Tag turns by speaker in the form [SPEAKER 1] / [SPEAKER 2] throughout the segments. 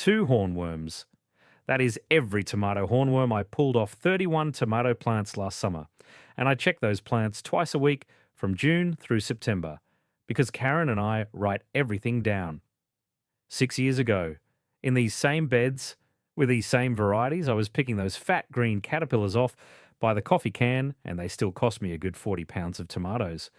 [SPEAKER 1] 2 hornworms. That is every tomato hornworm. I pulled off 31 tomato plants last summer, and I check those plants twice a week from June through September because Karen and I write everything down. 6 years ago, in these same beds, with these same varieties, I was picking those fat green caterpillars off by the coffee can, and they still cost me a good 40 pounds of tomatoes.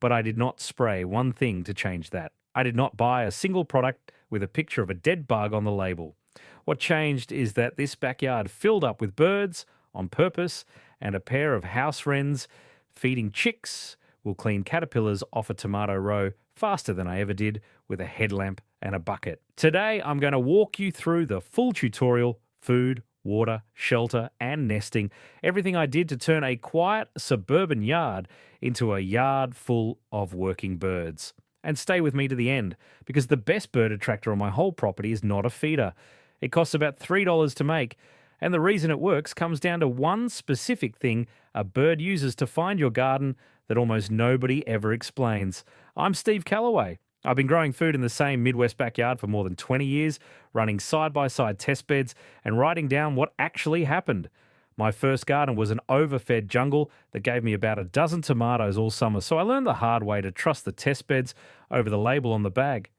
[SPEAKER 1] But I did not spray one thing to change that. I did not buy a single product with a picture of a dead bug on the label. What changed is that this backyard filled up with birds on purpose, and a pair of house wrens feeding chicks will clean caterpillars off a tomato row faster than I ever did with a headlamp and a bucket. Today, I'm going to walk you through the full tutorial: food, water, shelter, and nesting. Everything I did to turn a quiet suburban yard into a yard full of working birds. And stay with me to the end, because the best bird attractor on my whole property is not a feeder. It costs about $3 to make, and the reason it works comes down to one specific thing a bird uses to find your garden that almost nobody ever explains. I'm Steve Calloway. I've been growing food in the same Midwest backyard for more than 20 years, running side-by-side test beds and writing down what actually happened. My first garden was an overfed jungle that gave me about a dozen tomatoes all summer, so I learned the hard way to trust the test beds over the label on the bag.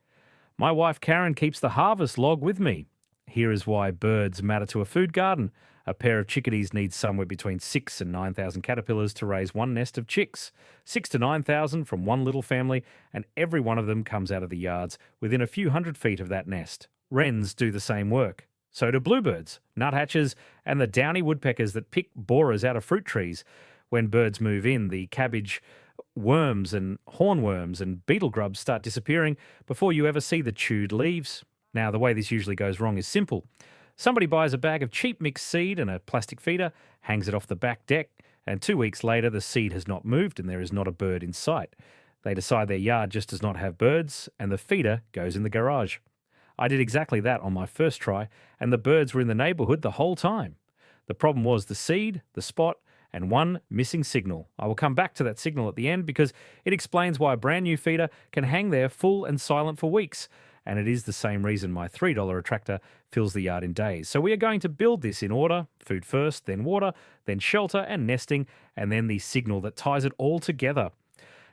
[SPEAKER 1] My wife Karen keeps the harvest log with me. Here is why birds matter to a food garden. A pair of chickadees needs somewhere between 6,000 and 9,000 caterpillars to raise one nest of chicks. 6,000 to 9,000 from one little family, and every one of them comes out of the yards within a few hundred feet of that nest. Wrens do the same work. So do bluebirds, nuthatches, and the downy woodpeckers that pick borers out of fruit trees. When birds move in, the cabbage worms and hornworms and beetle grubs start disappearing before you ever see the chewed leaves. Now, the way this usually goes wrong is simple. Somebody buys a bag of cheap mixed seed and a plastic feeder, hangs it off the back deck, and 2 weeks later the seed has not moved and there is not a bird in sight. They decide their yard just does not have birds, and the feeder goes in the garage. I did exactly that on my first try, and the birds were in the neighbourhood the whole time. The problem was the seed, the spot, and one missing signal. I will come back to that signal at the end because it explains why a brand new feeder can hang there full and silent for weeks. And it is the same reason my $3 attractor fills the yard in days. So we are going to build this in order: food first, then water, then shelter and nesting, and then the signal that ties it all together.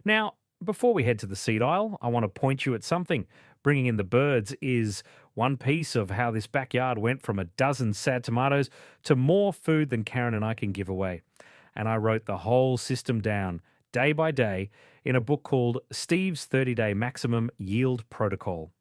[SPEAKER 1] Now, before we head to the seed aisle, I want to point you at something. Bringing in the birds is one piece of how this backyard went from a dozen sad tomatoes to more food than Karen and I can give away. And I wrote the whole system down, day by day, in a book called Steve's 30-Day Maximum Yield Protocol.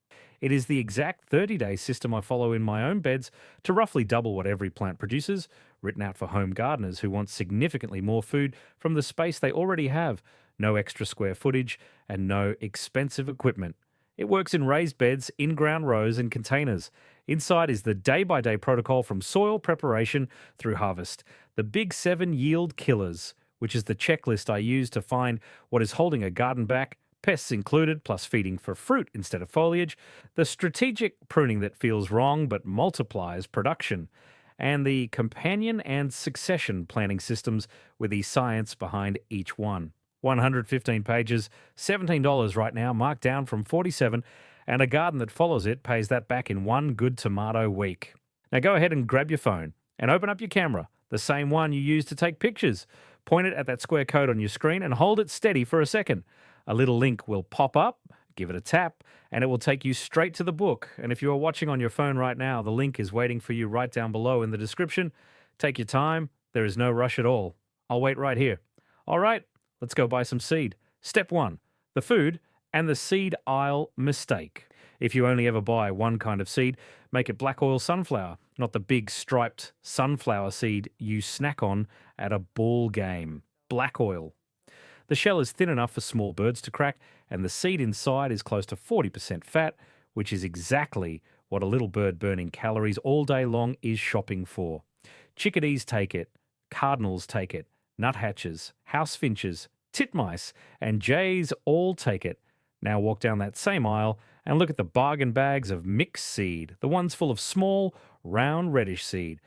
[SPEAKER 1] It is the exact 30-day system I follow in my own beds to roughly double what every plant produces, written out for home gardeners who want significantly more food from the space they already have, no extra square footage, and no expensive equipment. It works in raised beds, in-ground rows, and containers. Inside is the day-by-day protocol from soil preparation through harvest. The Big 7 Yield Killers, which is the checklist I use to find what is holding a garden back, pests included, plus feeding for fruit instead of foliage, the strategic pruning that feels wrong but multiplies production, and the companion and succession planting systems with the science behind each one. 115 pages, $17 right now, marked down from $47, and a garden that follows it pays that back in one good tomato week. Now go ahead and grab your phone and open up your camera, the same one you use to take pictures. Point it at that square code on your screen and hold it steady for a second. A little link will pop up, give it a tap, and it will take you straight to the book. And if you are watching on your phone right now, the link is waiting for you right down below in the description. Take your time. There is no rush at all. I'll wait right here. All right, let's go buy some seed. Step 1, the food and the seed aisle mistake. If you only ever buy one kind of seed, make it black oil sunflower, not the big striped sunflower seed you snack on at a ball game. Black oil. The shell is thin enough for small birds to crack, and the seed inside is close to 40% fat, which is exactly what a little bird burning calories all day long is shopping for. Chickadees take it, cardinals take it, nuthatches, house finches, titmice, and jays all take it. Now walk down that same aisle and look at the bargain bags of mixed seed, the ones full of small, round, reddish seed.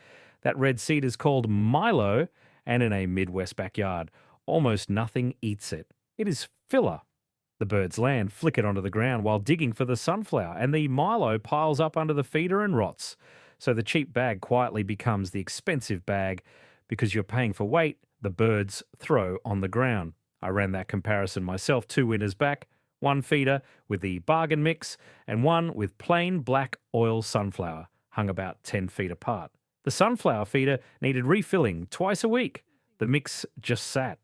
[SPEAKER 1] That red seed is called Milo, and in a Midwest backyard, almost nothing eats it. It is filler. The birds land, flick it onto the ground while digging for the sunflower, and the milo piles up under the feeder and rots. So the cheap bag quietly becomes the expensive bag because you're paying for weight the birds throw on the ground. I ran that comparison myself 2 winters back, one feeder with the bargain mix and one with plain black oil sunflower, hung about 10 feet apart. The sunflower feeder needed refilling twice a week. The mix just sat.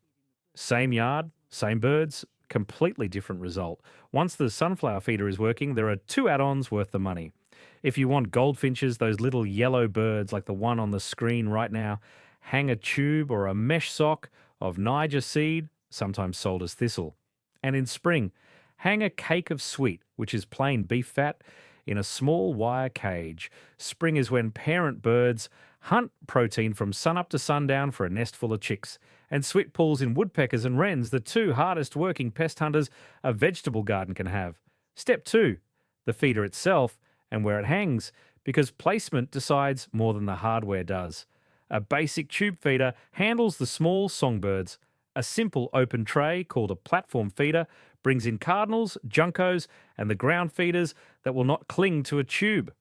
[SPEAKER 1] Same yard, same birds, completely different result. Once the sunflower feeder is working, there are 2 add-ons worth the money. If you want goldfinches, those little yellow birds like the one on the screen right now, hang a tube or a mesh sock of Niger seed, sometimes sold as thistle. And in spring, hang a cake of sweet, which is plain beef fat, in a small wire cage. Spring is when parent birds hunt protein from sunup to sundown for a nest full of chicks. And sweet pulls in woodpeckers and wrens, the 2 hardest working pest hunters a vegetable garden can have. Step 2, the feeder itself and where it hangs, because placement decides more than the hardware does. A basic tube feeder handles the small songbirds. A simple open tray called a platform feeder brings in cardinals, juncos, and the ground feeders that will not cling to a tube.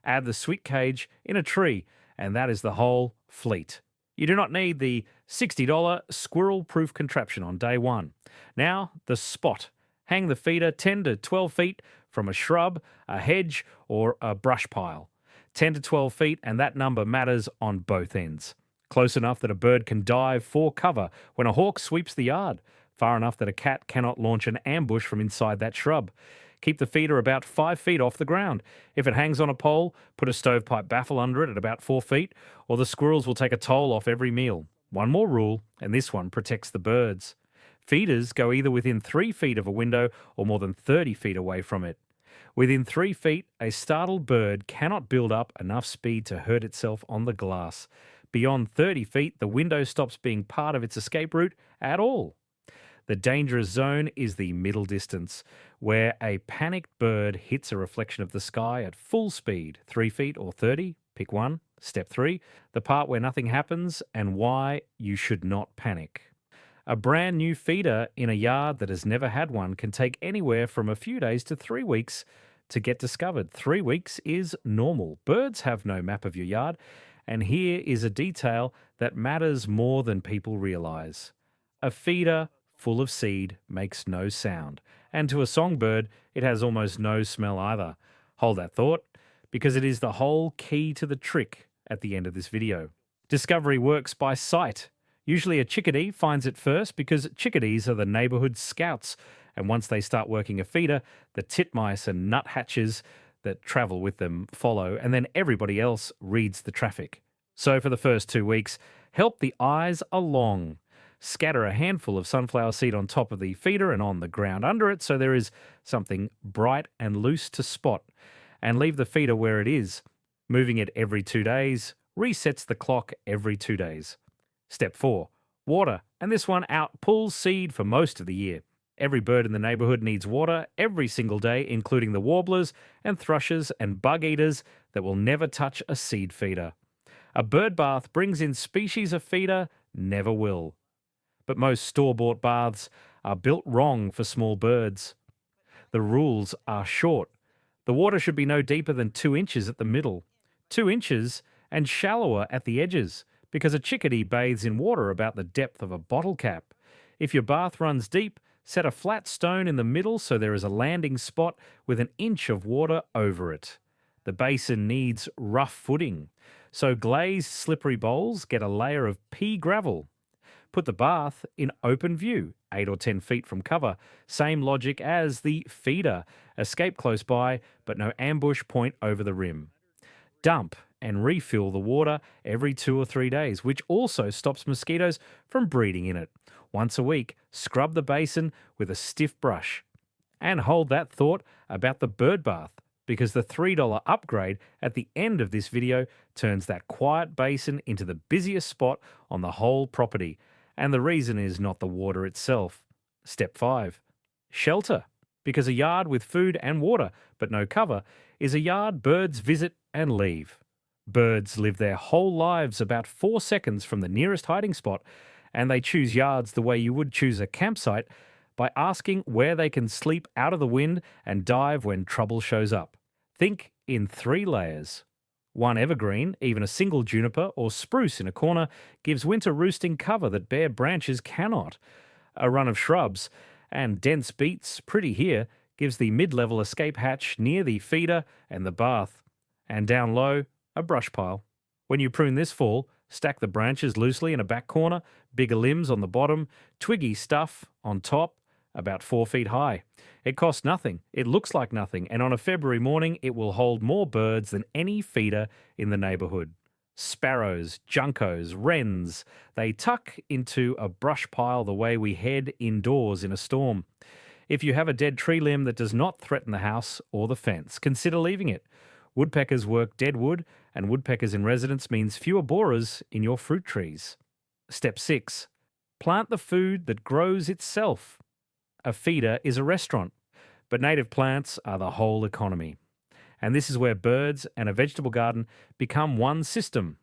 [SPEAKER 1] Add the sweet cage in a tree, and that is the whole fleet. You do not need the $60 squirrel-proof contraption on day one. Now, the spot. Hang the feeder 10 to 12 feet from a shrub, a hedge, or a brush pile. 10 to 12 feet, and that number matters on both ends. Close enough that a bird can dive for cover when a hawk sweeps the yard. Far enough that a cat cannot launch an ambush from inside that shrub. Keep the feeder about 5 feet off the ground. If it hangs on a pole, put a stovepipe baffle under it at about 4 feet, or the squirrels will take a toll off every meal. One more rule, and this one protects the birds. Feeders go either within 3 feet of a window or more than 30 feet away from it. Within 3 feet, a startled bird cannot build up enough speed to hurt itself on the glass. Beyond 30 feet, the window stops being part of its escape route at all. The dangerous zone is the middle distance, where a panicked bird hits a reflection of the sky at full speed, 3 feet or 30, pick one. Step 3, the part where nothing happens and why you should not panic. A brand new feeder in a yard that has never had one can take anywhere from a few days to 3 weeks to get discovered. 3 weeks is normal. Birds have no map of your yard, and here is a detail that matters more than people realize. A feeder full of seed makes no sound, and to a songbird, it has almost no smell either. Hold that thought, because it is the whole key to the trick at the end of this video. Discovery works by sight. Usually a chickadee finds it first because chickadees are the neighborhood scouts, and once they start working a feeder, the titmice and nuthatches that travel with them follow, and then everybody else reads the traffic. So for the first 2 weeks, help the eyes along. Scatter a handful of sunflower seed on top of the feeder and on the ground under it so there is something bright and loose to spot, and leave the feeder where it is. Moving it every 2 days resets the clock every 2 days. Step 4, water, and this one outpulls seed for most of the year. Every bird in the neighborhood needs water every single day, including the warblers and thrushes and bug eaters that will never touch a seed feeder. A bird bath brings in species a feeder never will. But most store-bought baths are built wrong for small birds. The rules are short. The water should be no deeper than 2 inches at the middle, 2 inches and shallower at the edges, because a chickadee bathes in water about the depth of a bottle cap. If your bath runs deep, set a flat stone in the middle so there is a landing spot with an inch of water over it. The basin needs rough footing, so glazed slippery bowls get a layer of pea gravel. Put the bath in open view, 8 or 10 feet from cover. Same logic as the feeder. Escape close by, but no ambush point over the rim. Dump and refill the water every 2 or 3 days, which also stops mosquitoes from breeding in it. Once a week, scrub the basin with a stiff brush. And hold that thought about the bird bath, because the $3 upgrade at the end of this video turns that quiet basin into the busiest spot on the whole property. And the reason is not the water itself. Step 5, shelter, because a yard with food and water, but no cover, is a yard birds visit and leave. Birds live their whole lives about 4 seconds from the nearest hiding spot, and they choose yards the way you would choose a campsite, by asking where they can sleep out of the wind and dive when trouble shows up. Think in 3 layers. One evergreen, even a single juniper or spruce in a corner, gives winter roosting cover that bare branches cannot. A run of shrubs and dense beets, pretty here, gives the mid-level escape hatch near the feeder and the bath. And down low, a brush pile. When you prune this fall, stack the branches loosely in a back corner, bigger limbs on the bottom, twiggy stuff on top, about 4 feet high. It costs nothing, it looks like nothing, and on a February morning it will hold more birds than any feeder in the neighbourhood. Sparrows, juncos, wrens, they tuck into a brush pile the way we head indoors in a storm. If you have a dead tree limb that does not threaten the house or the fence, consider leaving it. Woodpeckers work dead wood, and woodpeckers in residence means fewer borers in your fruit trees. Step 6. Plant the food that grows itself. A feeder is a restaurant, but native plants are the whole economy. And this is where birds and a vegetable garden become one system.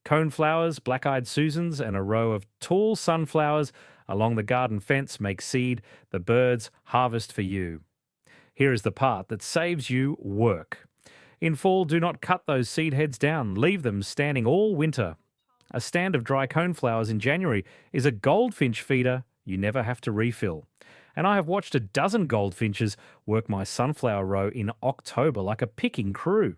[SPEAKER 1] Coneflowers, black-eyed Susans, and a row of tall sunflowers along the garden fence make seed the birds harvest for you. Here is the part that saves you work. In fall, do not cut those seed heads down. Leave them standing all winter. A stand of dry coneflowers in January is a goldfinch feeder you never have to refill. And I have watched a dozen goldfinches work my sunflower row in October like a picking crew.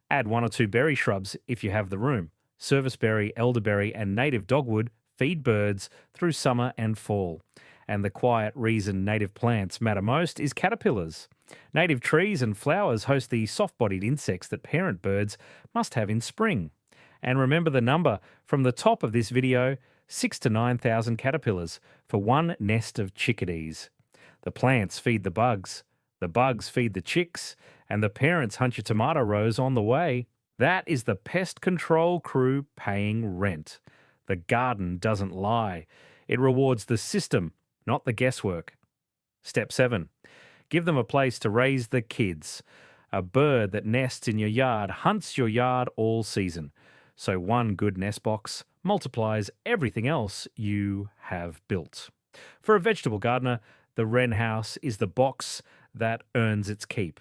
[SPEAKER 1] Add 1 or 2 berry shrubs if you have the room. Serviceberry, elderberry, and native dogwood feed birds through summer and fall. And the quiet reason native plants matter most is caterpillars. Native trees and flowers host the soft-bodied insects that parent birds must have in spring. And remember the number from the top of this video, 6,000 to 9,000 caterpillars for one nest of chickadees. The plants feed the bugs feed the chicks, and the parents hunt your tomato rows on the way. That is the pest control crew paying rent. The garden doesn't lie. It rewards the system, not the guesswork. Step 7. Give them a place to raise the kids. A bird that nests in your yard hunts your yard all season. So one good nest box multiplies everything else you have built. For a vegetable gardener, the wren house is the box that earns its keep.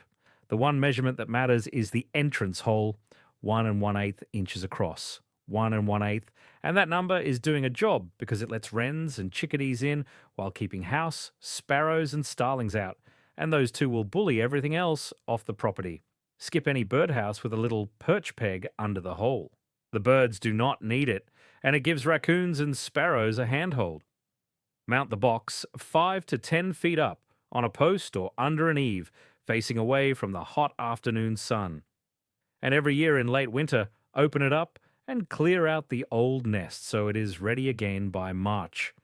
[SPEAKER 1] The one measurement that matters is the entrance hole, 1 1/8 inches across. 1 1/8, and that number is doing a job because it lets wrens and chickadees in while keeping house, sparrows and starlings out, and those two will bully everything else off the property. Skip any birdhouse with a little perch peg under the hole. The birds do not need it, and it gives raccoons and sparrows a handhold. Mount the box 5 to 10 feet up on a post or under an eave, facing away from the hot afternoon sun. And every year in late winter, open it up and clear out the old nest so it is ready again by March.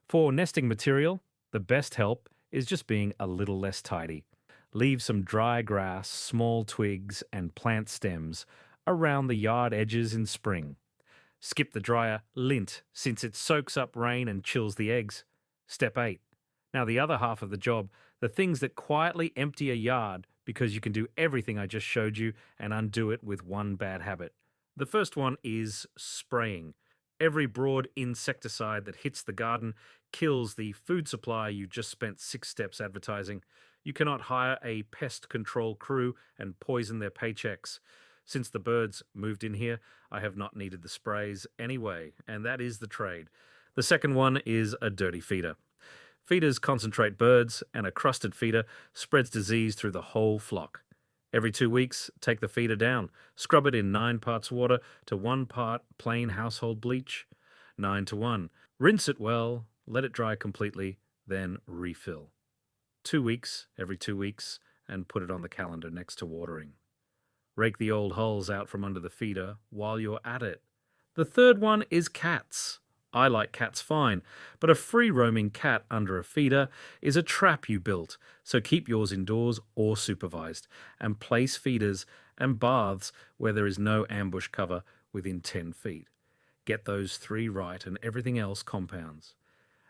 [SPEAKER 1] For nesting material, the best help is just being a little less tidy. Leave some dry grass, small twigs, and plant stems around the yard edges in spring. Skip the drier lint since it soaks up rain and chills the eggs. Step 8. Now the other half of the job, the things that quietly empty a yard because you can do everything I just showed you and undo it with one bad habit. The first one is spraying. Every broad insecticide that hits the garden kills the food supply you just spent 6 steps advertising. You cannot hire a pest control crew and poison their paychecks. Since the birds moved in here, I have not needed the sprays anyway, and that is the trade. The second one is a dirty feeder. Feeders concentrate birds, and a crusted feeder spreads disease through the whole flock. Every 2 weeks, take the feeder down. Scrub it in 9 parts water to 1 part plain household bleach. 9 to 1. Rinse it well, let it dry completely, then refill. 2 weeks, every 2 weeks, and put it on the calendar next to watering. Rake the old hulls out from under the feeder while you're at it. The third one is cats. I like cats fine, but a free-roaming cat under a feeder is a trap you built, so keep yours indoors or supervised, and place feeders and baths where there is no ambush cover within 10 feet. Get those 3 right and everything else compounds.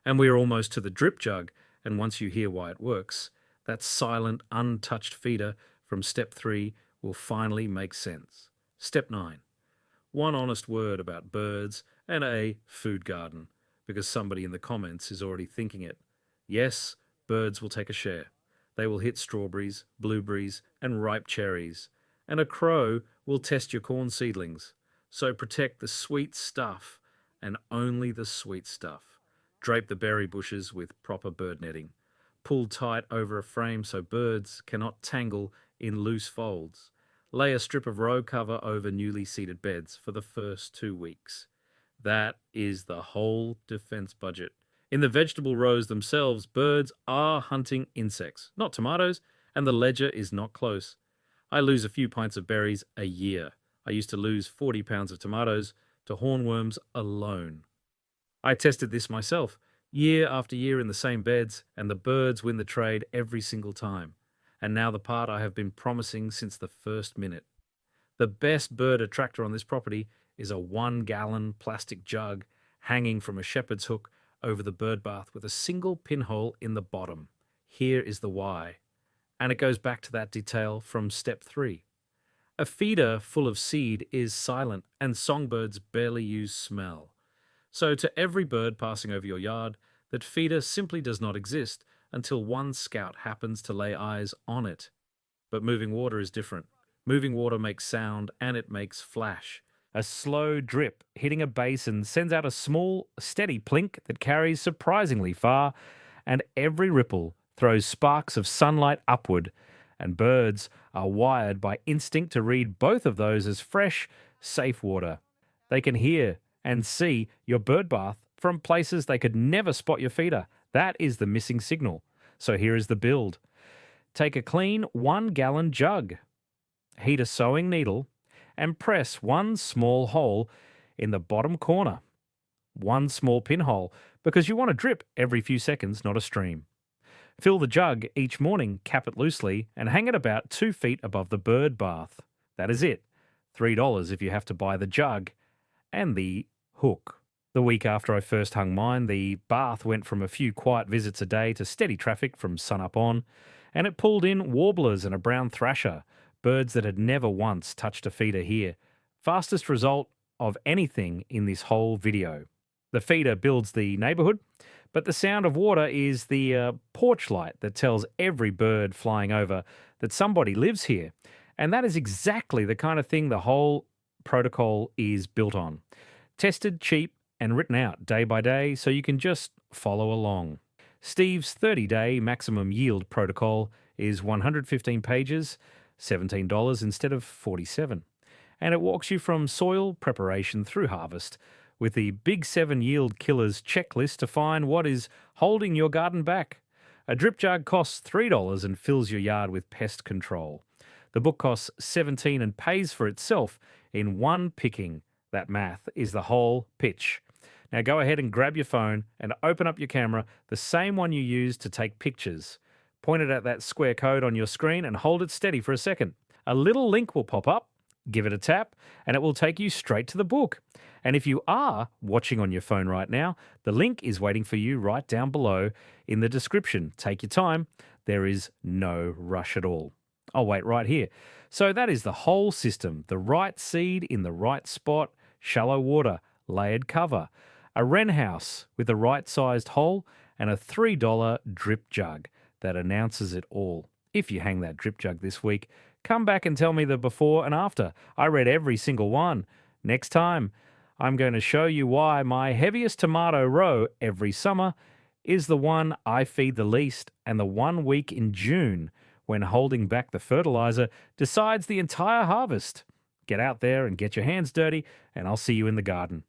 [SPEAKER 1] And we are almost to the drip jug, and once you hear why it works, that silent, untouched feeder from step 3 will finally make sense. Step 9. One honest word about birds and a food garden, because somebody in the comments is already thinking it. Yes, birds will take a share. They will hit strawberries, blueberries, and ripe cherries. And a crow will test your corn seedlings. So protect the sweet stuff, and only the sweet stuff. Drape the berry bushes with proper bird netting. Pull tight over a frame so birds cannot tangle in loose folds. Lay a strip of row cover over newly seeded beds for the first 2 weeks. That is the whole defense budget. In the vegetable rows themselves, birds are hunting insects, not tomatoes, and the ledger is not close. I lose a few pints of berries a year. I used to lose 40 pounds of tomatoes to hornworms alone. I tested this myself, year after year in the same beds, and the birds win the trade every single time. And now the part I have been promising since the first minute. The best bird attractor on this property is a 1-gallon plastic jug hanging from a shepherd's hook over the bird bath with a single pinhole in the bottom. Here is the why. And it goes back to that detail from step 3. A feeder full of seed is silent, and songbirds barely use smell. So to every bird passing over your yard, that feeder simply does not exist until one scout happens to lay eyes on it. But moving water is different. Moving water makes sound, and it makes flash. A slow drip hitting a basin sends out a small, steady plink that carries surprisingly far, and every ripple throws sparks of sunlight upward, and birds are wired by instinct to read both of those as fresh, safe water. They can hear and see your bird bath from places they could never spot your feeder. That is the missing signal. So here is the build. Take a clean 1-gallon jug, heat a sewing needle, and press one small hole in the bottom corner. One small pinhole, because you want a drip every few seconds, not a stream. Fill the jug each morning, cap it loosely, and hang it about 2 feet above the bird bath. That is it. $3 if you have to buy the jug and the hook. The week after I first hung mine, the bath went from a few quiet visits a day to steady traffic from sunup on, and it pulled in warblers and a brown thrasher, birds that had never once touched a feeder here. Fastest result of anything in this whole video. The feeder builds the neighbourhood, but the sound of water is the porch light that tells every bird flying over that somebody lives here. And that is exactly the kind of thing the whole protocol is built on. Tested, cheap, and written out day by day so you can just follow along. Steve's 30-day maximum yield protocol is 115 pages, $17 instead of $47. And it walks you from soil preparation through harvest with the Big 7 Yield Killers checklist to find what is holding your garden back. A drip jug costs $3 and fills your yard with pest control. The book costs $17 and pays for itself in one picking. That math is the whole pitch. Now go ahead and grab your phone and open up your camera, the same one you use to take pictures. Point it at that square code on your screen and hold it steady for a second. A little link will pop up, give it a tap, and it will take you straight to the book. And if you are watching on your phone right now, the link is waiting for you right down below in the description. Take your time. There is no rush at all. I'll wait right here. So that is the whole system. The right seed in the right spot, shallow water, layered cover, a wren house with the right-sized hole, and a $3 drip jug that announces it all. If you hang that drip jug this week, come back and tell me the before and after. I read every single one. Next time, I'm going to show you why my heaviest tomato row every summer is the one I feed the least, and the 1 week in June, when holding back the fertilizer, decides the entire harvest. Get out there and get your hands dirty, and I'll see you in the garden.